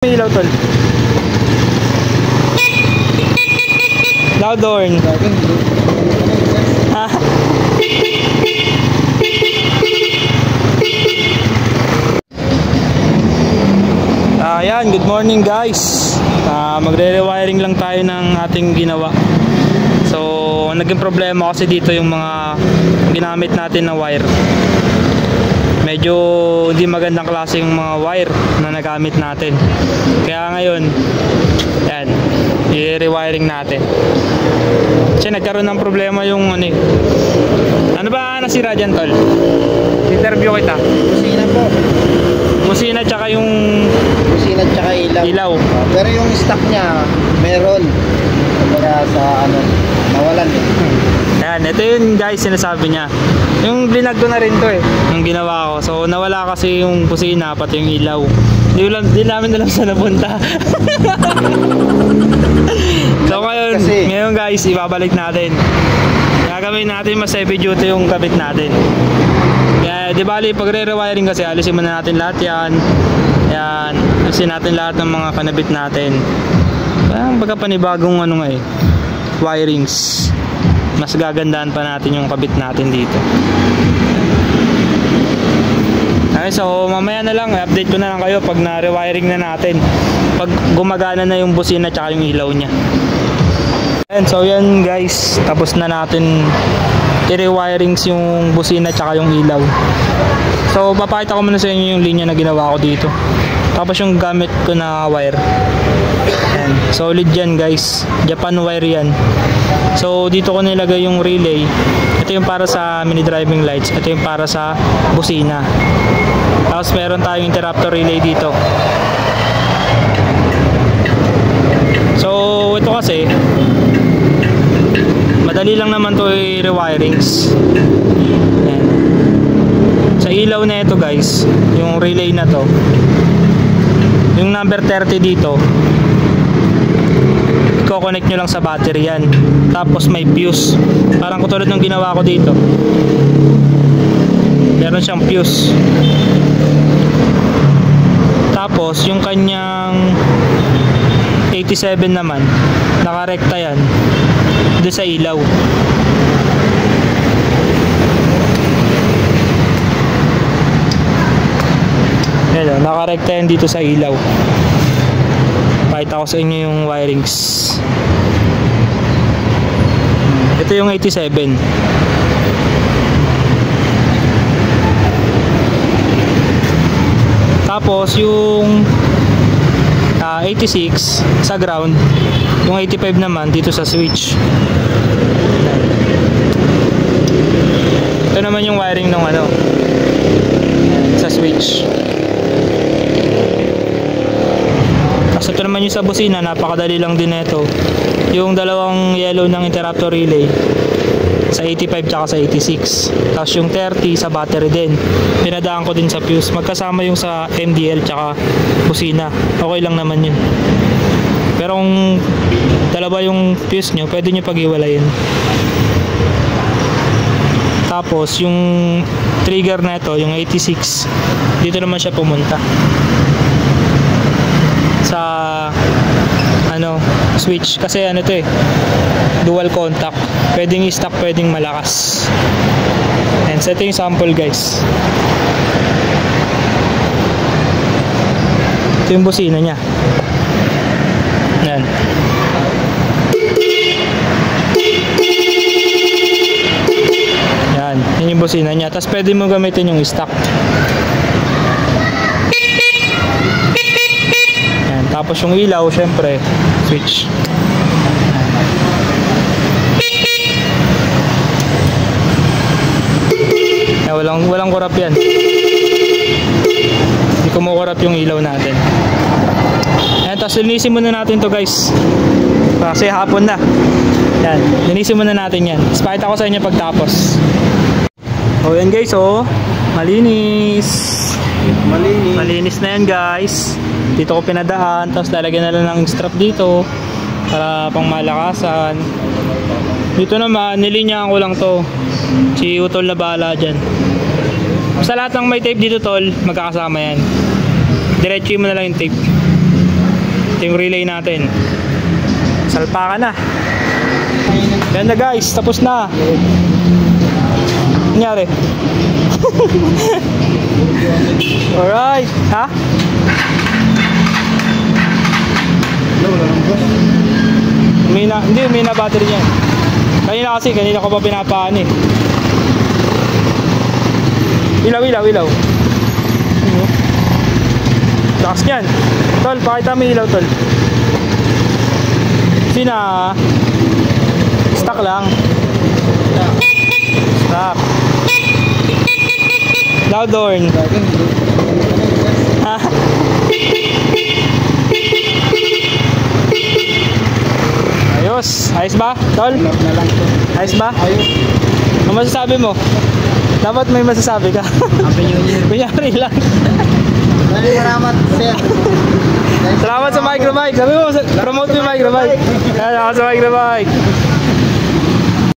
May ilaw tol. Loud horn. Ayan, good morning guys. Magre-rewiring lang tayo ng ating ginawa. So, naging problema kasi dito yung mga ginamit natin na wire. Medyo hindi magandang klase yung mga wire na nagamit natin. Kaya ngayon, yan, i-rewiring natin. Kasi nagkaroon ng problema yung ano ba nasira dyan tol? Interview kita. Busina po. Busina tsaka yung Busina tsaka ilaw. Pero yung stock niya, meron. Kaya sa nawalan eh. Ayan, ito yun guys, sinasabi niya. Yung blinag ko na rin to yung ginawa ko. So nawala kasi yung busina, pati yung ilaw. Di namin alam saan napunta. So ngayon guys, ibabalik natin. Gagawin natin mas heavy duty yung kabit natin. Kaya di bali pag re-rewiring kasi alisin muna natin lahat yan. Yan, alisin natin lahat ng mga kanabit natin. Baga panibagong wirings. Mas gagandaan pa natin yung kabit natin dito. Okay, so mamaya na lang, update ko na lang kayo pag na-rewiring na natin. Pag gumagana na yung busina tsaka yung ilaw nya. And so yan guys, tapos na natin i-rewirings yung busina tsaka yung ilaw. So papakita ko muna sa inyo yung linya na ginawa ko dito. Tapos yung gamit ko na wire. Ayan, solid yan guys, Japan wire yan. So dito ko nilagay yung relay. Ito yung para sa mini driving lights. Ito yung para sa busina. Tapos meron tayong interrupter relay dito. So ito kasi madali lang naman to i-rewirings. Ayan. Sa ilaw na ito guys, yung relay na to, yung number 30 dito, i-connect nyo lang sa battery yan. Tapos may fuse, parang katulad ng ginawa ko dito, meron siyang fuse. Tapos yung kanyang 87 naman, nakarekta yan doon sa ilaw. Ayan, nakarekta yan dito sa ilaw. Pakita ko sa inyo yung wirings. Ito yung 87. Tapos yung 86 sa ground. Yung 85 naman dito sa switch. Ito naman yung wiring ng sa switch. Tapos ito naman yung sa busina, napakadali lang din ito. Yung dalawang yellow ng interrupter relay sa 85 tsaka sa 86. Tapos yung 30 sa battery din. Pinadaan ko din sa fuse. Magkasama yung sa MDL tsaka busina. Okay lang naman yun. Pero kung dalawa yung fuse nyo, pwede nyo pag-iwalayin. Tapos yung trigger na ito, yung 86, dito naman siya pumunta sa switch. Kasi ito dual contact. Pwedeng i-stop, pwedeng malakas. And so ito yung sample guys. Ito yung busina nya. Yan. Yan. Yan yung busina nya. Tapos pwede mo gamitin yung stock. Yan. Tapos yung ilaw, syempre, switch. Yan. Walang kurap yan. Hindi kumukurap yung ilaw natin. Yan. Tapos linisin muna natin to guys. Kasi hapon na. Yan, linisin muna natin yan. Pakita ko sa inyo pagtapos. Yan guys, malinis. Malinis na yan guys. Dito ko pinadaan. Tapos lalagyan na lang ng strap dito para pang malakasan. Dito naman, nilinyaan ko lang to. Si Utol na bahala dyan. Sa lahat ng may tape dito tol, magkakasama yan. Diretso mo na lang yung tape. Ito yung relay natin. Salpa ka na. Yan na guys, tapos na. Nangyari? Alright, ha? Hindi na battery niyan. Kanina ko pa pinapaan eh. Ilaw. Lakas yan. Tol, pakita mo ilaw, tol. Sina? Stock lang. Stock. Loud horn. Ayos ba, tol? Ayos ba? Ano masasabi mo? Dapat may masasabi ka. Happy New Year. Kunyari lang. Salamat, sir. Salamat sa microbike. Sabi mo, promote mo yung microbike. Salamat sa microbike.